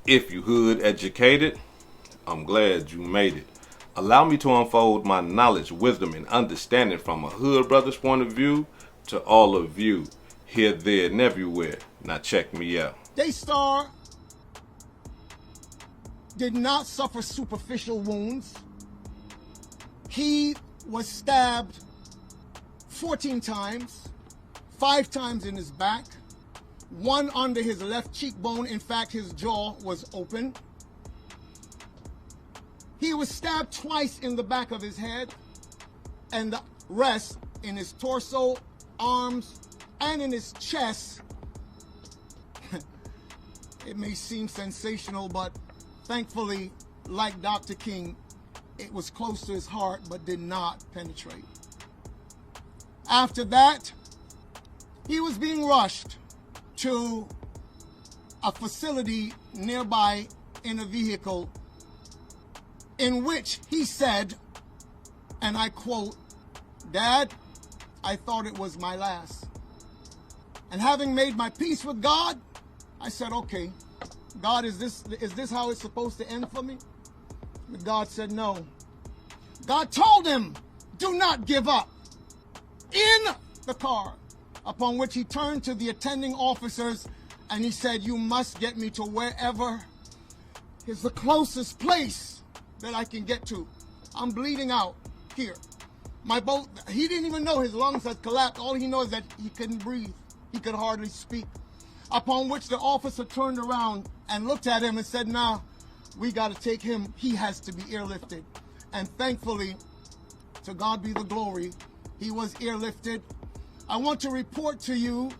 If you hood educated, I'm glad you made it. Allow me to unfold my knowledge, wisdom, and understanding from a hood brother's point of view to all of you, here, there, and everywhere. Now check me out. Daystar did not suffer superficial wounds. He was stabbed 14 times, 5 times in his back, 1 under his left cheekbone. In fact, his jaw was open. He was stabbed twice in the back of his head, and the rest in his torso, arms, and in his chest. It may seem sensational, but thankfully, like Dr. King, it was close to his heart but did not penetrate. After that, he was being rushed to a facility nearby in a vehicle in which he said, and I quote, "Dad, I thought it was my last. And having made my peace with God, I said, okay, God, is this how it's supposed to end for me?" But God said no. God told him, "Do not give up," in the car, upon which he turned to the attending officers and he said, "You must get me to wherever is the closest place that I can get to. I'm bleeding out here." He didn't even know his lungs had collapsed. All he knows is that he couldn't breathe. He could hardly speak. Upon which the officer turned around and looked at him and said, "Nah, we got to take him. He has to be airlifted." And thankfully, to God be the glory, he was airlifted. I want to report to you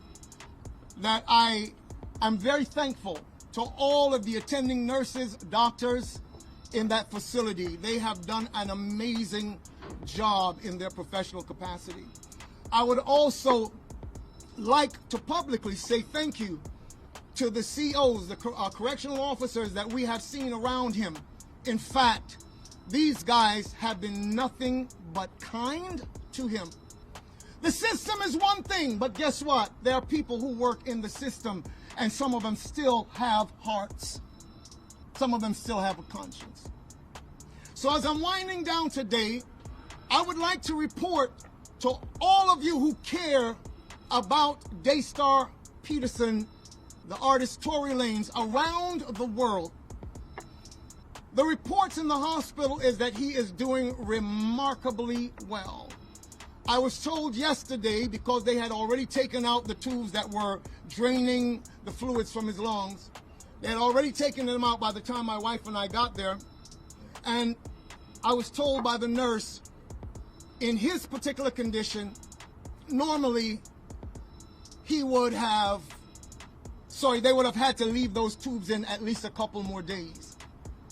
that I am very thankful to all of the attending nurses, doctors in that facility. They have done an amazing job in their professional capacity. I would also like to publicly say thank you to the COs, the correctional officers that we have seen around him. In fact, these guys have been nothing but kind to him. The system is one thing, but guess what? There are people who work in the system, and some of them still have hearts. Some of them still have a conscience. So as I'm winding down today, I would like to report to all of you who care about Daystar Peterson, the artist Tory Lanez, around the world. The reports in the hospital is that he is doing remarkably well. I was told yesterday, because they had already taken out the tubes that were draining the fluids from his lungs, they had already taken them out by the time my wife and I got there. And I was told by the nurse, in his particular condition, normally they would have had to leave those tubes in at least a couple more days.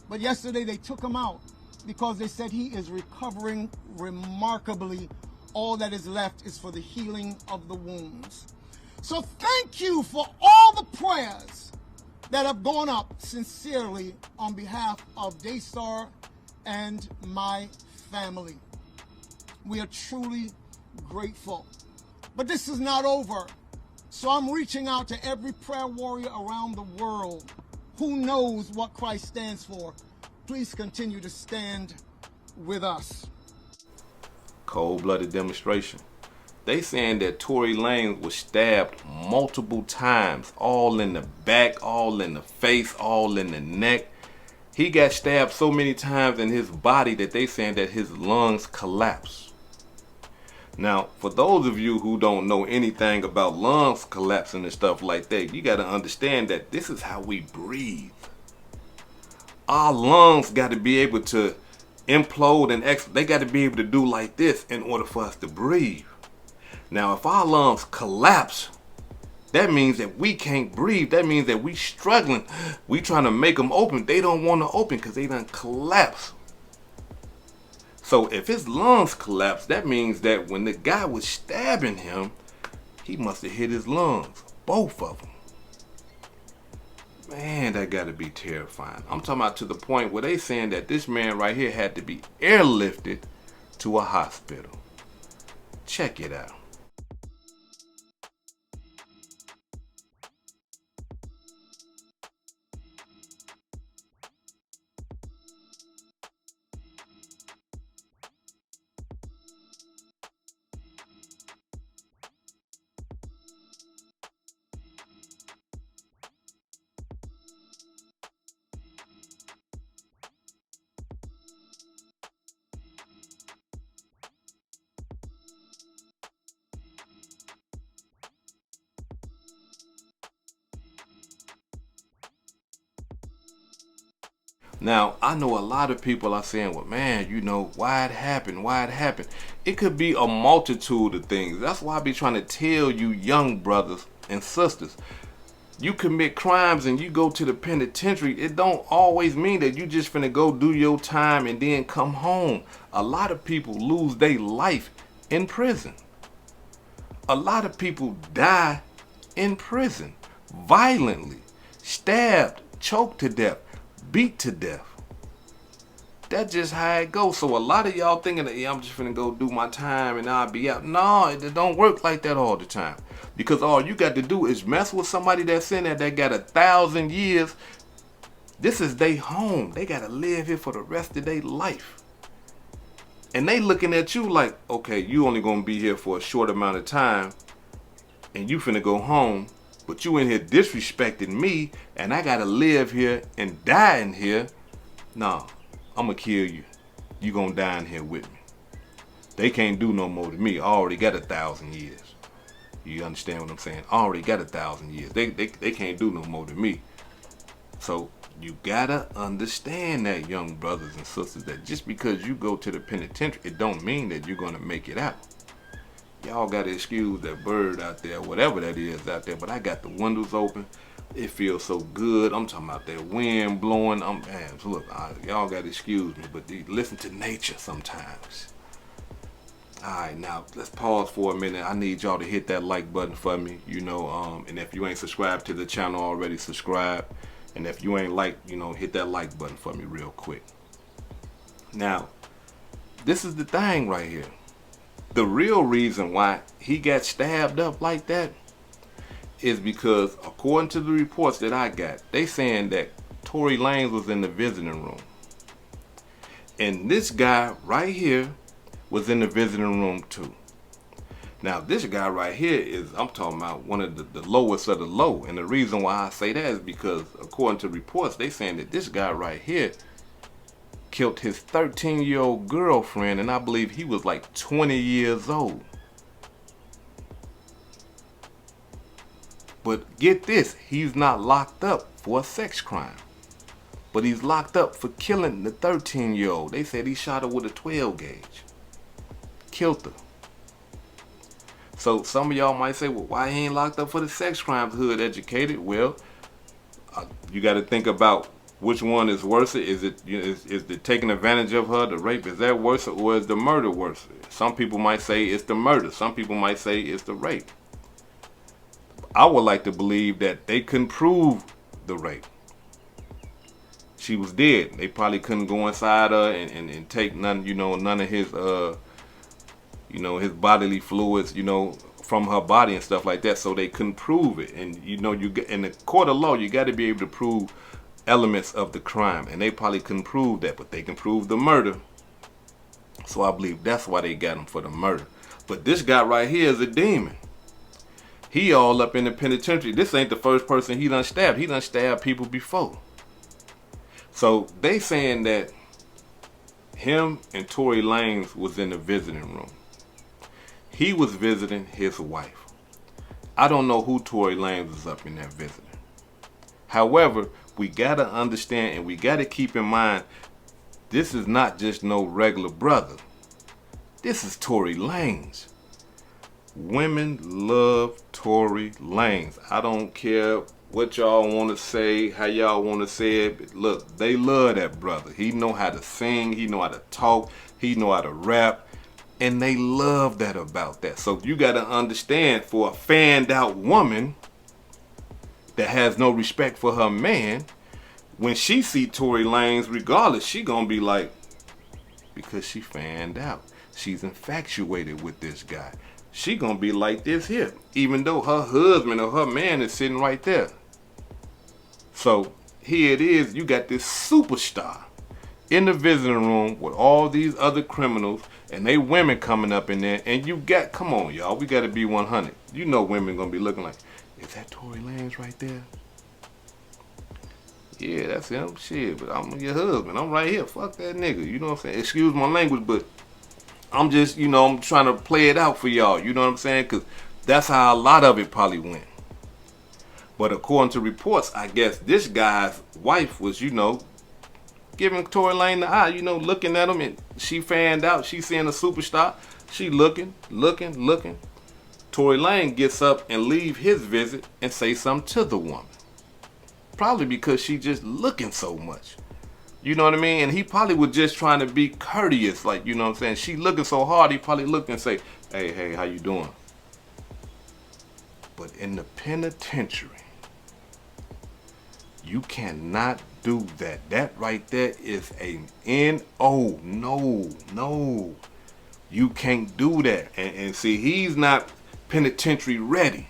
But yesterday they took him out because they said he is recovering remarkably. All that is left is for the healing of the wounds. So thank you for all the prayers that have gone up sincerely on behalf of Daystar and my family. We are truly grateful. But this is not over. So I'm reaching out to every prayer warrior around the world who knows what Christ stands for. Please continue to stand with us. Cold-blooded demonstration. They saying that Tory Lanez was stabbed multiple times, all in the back, all in the face, all in the neck. He got stabbed so many times in his body that they saying that his lungs collapsed. Now, for those of you who don't know anything about lungs collapsing and stuff like that, you got to understand that this is how we breathe. Our lungs got to be able to implode and they got to be able to do like this in order for us to breathe. Now, if our lungs collapse, that means that we can't breathe. That means that we struggling. We trying to make them open. They don't want to open because they done collapse. So if his lungs collapsed, that means that when the guy was stabbing him, he must have hit his lungs, both of them. Man, that got to be terrifying. I'm talking about to the point where they saying that this man right here had to be airlifted to a hospital. Check it out. Now, I know a lot of people are saying, well, man, you know, why it happened, why it happened. It could be a multitude of things. That's why I be trying to tell you young brothers and sisters, you commit crimes and you go to the penitentiary, it don't always mean that you just finna go do your time and then come home. A lot of people lose their life in prison. A lot of people die in prison violently, stabbed, choked to death, beat to death. That's just how it goes. So a lot of y'all thinking that, yeah, I'm just finna go do my time and I'll be out. No, it don't work like that all the time. Because all you got to do is mess with somebody that's in there that got 1,000 years. This is their home. They got to live here for the rest of their life. And they looking at you like, okay, you only going to be here for a short amount of time and you finna go home, but you in here disrespecting me and I got to live here and die in here. Nah, I'm going to kill you. You going to die in here with me. They can't do no more to me. I already got 1,000 years. You understand what I'm saying? I already got 1,000 years. They can't do no more to me. So you gotta understand that, young brothers and sisters, that just because you go to the penitentiary, it don't mean that you're gonna make it out. Y'all gotta excuse that bird out there, whatever that is out there, but I got the windows open. It feels so good. I'm talking about that wind blowing. Man, look, y'all gotta excuse me, but listen to nature sometimes. Alright, now let's pause for a minute. I need y'all to hit that like button for me, you know, and if you ain't subscribed to the channel already, subscribe. And if you ain't hit that like button for me real quick. Now, this is the thing right here. The real reason why he got stabbed up like that is because, according to the reports that I got, they saying that Tory Lanez was in the visiting room. And this guy right here was in the visiting room too. Now this guy right here is, I'm talking about one of the lowest of the low. And the reason why I say that is because, according to reports, they saying that this guy right here killed his 13-year-old girlfriend, and I believe he was like 20 years old. But get this, he's not locked up for a sex crime, but he's locked up for killing the 13-year-old. They said he shot her with a 12 gauge. Killed her. So some of y'all might say, well, why he ain't locked up for the sex crimes, hood educated? Well, you got to think about which one is worse. Is the taking advantage of her, the rape, is that worse, or is the murder worse? Some people might say it's the murder. Some people might say it's the rape. I would like to believe that they couldn't prove the rape. She was dead. They probably couldn't go inside her and take none of his his bodily fluids, from her body and stuff like that, so they couldn't prove it. And you get in the court of law, you got to be able to prove elements of the crime, and they probably couldn't prove that, but they can prove the murder. So I believe that's why they got him for the murder. But this guy right here is a demon. He all up in the penitentiary. This ain't the first person he done stabbed. He done stabbed people before. So they saying that him and Tory Lanez was in the visiting room. He was visiting his wife. I don't know who Tory Lanez was up in there visiting. However, we got to understand and we got to keep in mind, this is not just no regular brother. This is Tory Lanez. Women love Tory Lanez. I don't care what y'all want to say, how y'all want to say it, but look, they love that brother. He know how to sing, he know how to talk, he know how to rap, and they love that about that. So you got to understand, for a fanned out woman that has no respect for her man, when she see Tory Lanez, regardless, she gonna be like, because she fanned out, she's infatuated with this guy, she gonna be like this here, even though her husband or her man is sitting right there. So here it is, you got this superstar in the visiting room with all these other criminals and they women coming up in there, and you got, come on y'all, we gotta be 100. You know women gonna be looking like, is that Tory Lanez right there? Yeah, that's him. Shit, but I'm your husband. I'm right here. Fuck that nigga. You know what I'm saying? Excuse my language, but I'm just, I'm trying to play it out for y'all. You know what I'm saying? Because that's how a lot of it probably went. But according to reports, I guess this guy's wife was, giving Tory Lanez the eye, looking at him, and she fanned out. She seeing a superstar. She looking. Tory Lanez gets up and leave his visit and say something to the woman. Probably because she just looking so much. You know what I mean? And he probably was just trying to be courteous, like, you know what I'm saying? She looking so hard, he probably looked and say, hey, how you doing? But in the penitentiary, you cannot do that. That right there is a N-O. No. You can't do that. And see, he's not penitentiary ready.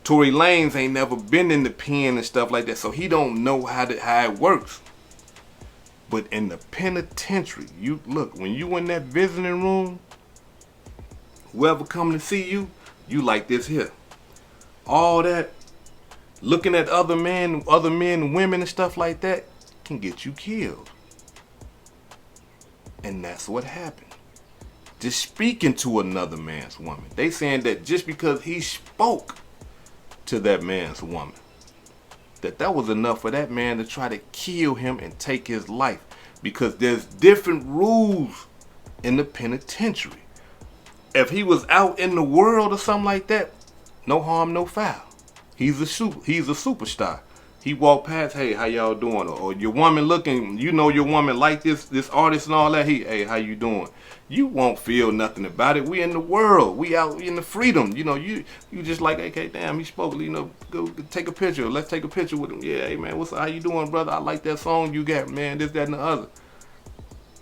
Tory Lanez ain't never been in the pen and stuff like that, so he don't know how it works. But in the penitentiary, you look, when you in that visiting room, whoever coming to see you, you like this here. All that looking at other men, women and stuff like that can get you killed. And that's what happened. Just speaking to another man's woman. They saying that just because he spoke to that man's woman, that was enough for that man to try to kill him and take his life. Because there's different rules in the penitentiary. If he was out in the world or something like that, no harm, no foul. He's a superstar. He walked past, hey, how y'all doing? Or your woman looking, your woman like this artist and all that. Hey, how you doing? You won't feel nothing about it. We in the world. We out in the freedom. You just like, okay, damn, he spoke. Go take a picture. Let's take a picture with him. Yeah, hey man, how you doing, brother? I like that song you got, man. This, that, and the other.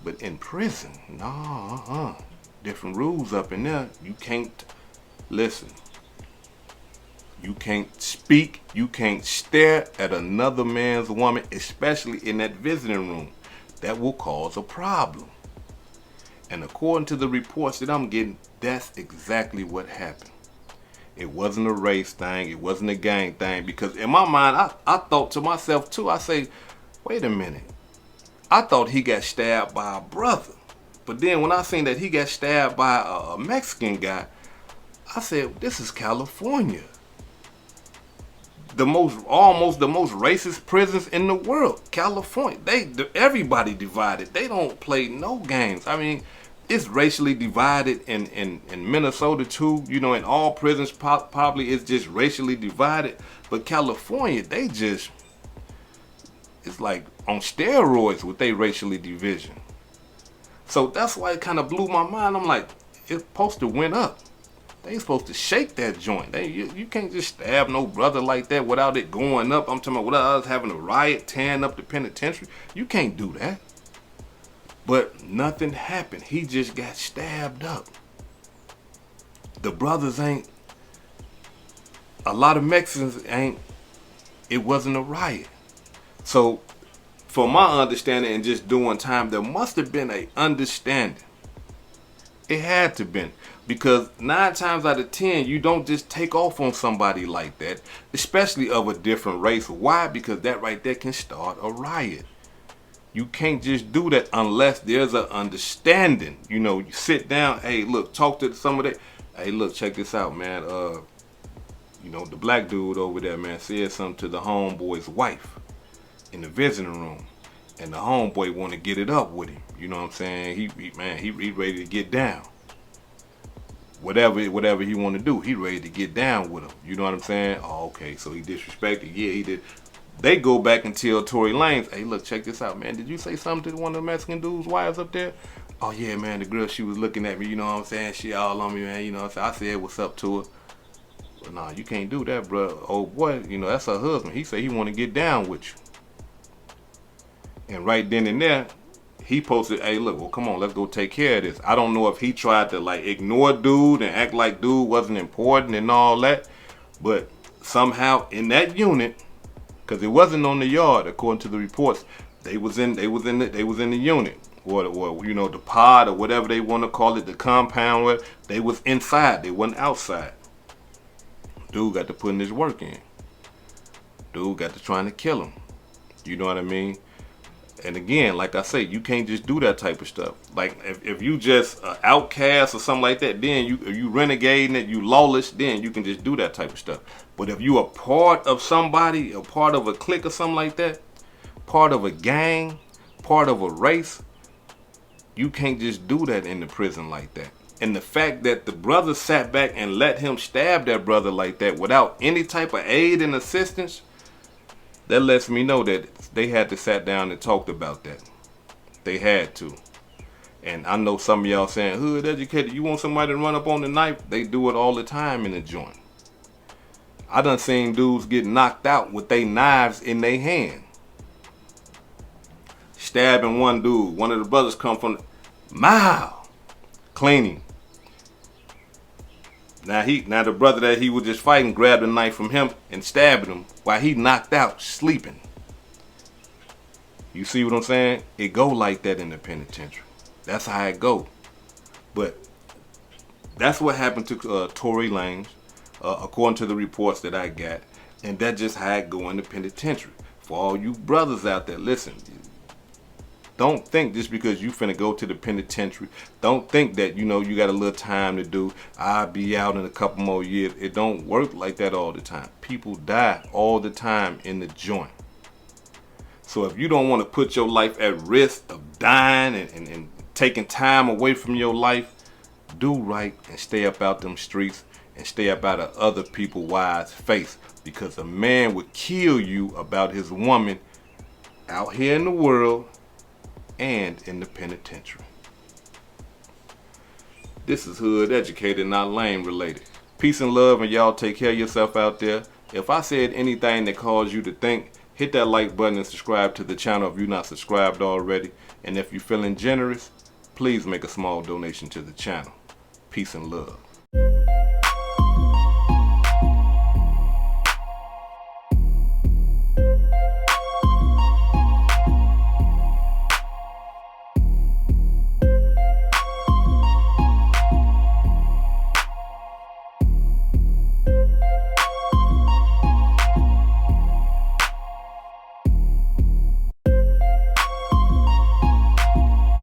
But in prison, different rules up in there. You can't listen. You can't speak. You can't stare at another man's woman, especially in that visiting room. That will cause a problem. And according to the reports that I'm getting, that's exactly what happened. It wasn't a race thing. It wasn't a gang thing. Because in my mind, I thought to myself too, I say, wait a minute. I thought he got stabbed by a brother. But then when I seen that he got stabbed by a Mexican guy, I said, this is California. Almost the most racist prisons in the world. California. Everybody divided. They don't play no games. I mean, it's racially divided in Minnesota too. In all prisons probably it's just racially divided. But California, it's like on steroids with they racially division. So that's why it kind of blew my mind. I'm like, it's supposed to went up. They supposed to shake that joint. You can't just stab no brother like that without it going up. I'm talking about without us having a riot, tearing up the penitentiary. You can't do that. But nothing happened. He just got stabbed up. The brothers ain't. A lot of Mexicans ain't. It wasn't a riot. So, from my understanding and just doing time, there must have been an understanding. It had to been. Because 9 times out of 10, you don't just take off on somebody like that, especially of a different race. Why? Because that right there can start a riot. You can't just do that unless there's an understanding. You sit down, hey, look, talk to some of that. Hey, look, check this out, man. The black dude over there, man, said something to the homeboy's wife in the visiting room. And the homeboy want to get it up with him. You know what I'm saying? He ready to get down. Whatever he want to do, he ready to get down with him. You know what I'm saying? Oh, okay, so he disrespected. Yeah, he did. They go back and tell Tory Lanez, hey, look, check this out, man. Did you say something to one of the Mexican dudes' wives up there? Oh, yeah, man, the girl, she was looking at me, you know what I'm saying? She all on me, man, you know what I'm saying? I said what's up to her. But nah, you can't do that, bro. Oh, boy, that's her husband. He said he want to get down with you. And right then and there, he posted, hey, look, well, come on, let's go take care of this. I don't know if he tried to, ignore dude and act like dude wasn't important and all that. But somehow in that unit, because it wasn't on the yard, according to the reports, they was in the unit. Or the pod or whatever they want to call it, the compound, where they was inside. They wasn't outside. Dude got to putting his work in. Dude got to trying to kill him. You know what I mean? And again, like I say, you can't just do that type of stuff. Like if you just outcast or something like that, then you renegading it, you lawless, then you can just do that type of stuff. But if you a part of somebody, a part of a clique or something like that, part of a gang, part of a race, you can't just do that in the prison like that. And the fact that the brother sat back and let him stab that brother like that without any type of aid and assistance, that lets me know that they had to sat down and talked about that. They had to. And I know some of y'all saying, hood educated, you want somebody to run up on the knife? They do it all the time in the joint. I done seen dudes get knocked out with their knives in their hand. Stabbing one dude. One of the brothers come from cleaning. Now the brother that he was just fighting grabbed a knife from him and stabbed him while he knocked out, sleeping. You see what I'm saying? It go like that in the penitentiary. That's how it go. But that's what happened to Tory Lanez, according to the reports that I got. And that's just how it go in the penitentiary. For all you brothers out there, listen. Don't think just because you finna go to the penitentiary, don't think that, you know, you got a little time to do, I'll be out in a couple more years. It don't work like that all the time. People die all the time in the joint. So if you don't want to put your life at risk of dying and taking time away from your life, do right and stay up out them streets and stay up out of other people's wives' face. Because a man would kill you about his woman out here in the world and in the penitentiary. This is Hood Educated, not Lame Related. Peace and love, and y'all take care of yourself out there. If I said anything that caused you to think, hit that like button and subscribe to the channel if you're not subscribed already. And if you're feeling generous, please make a small donation to the channel. Peace and love.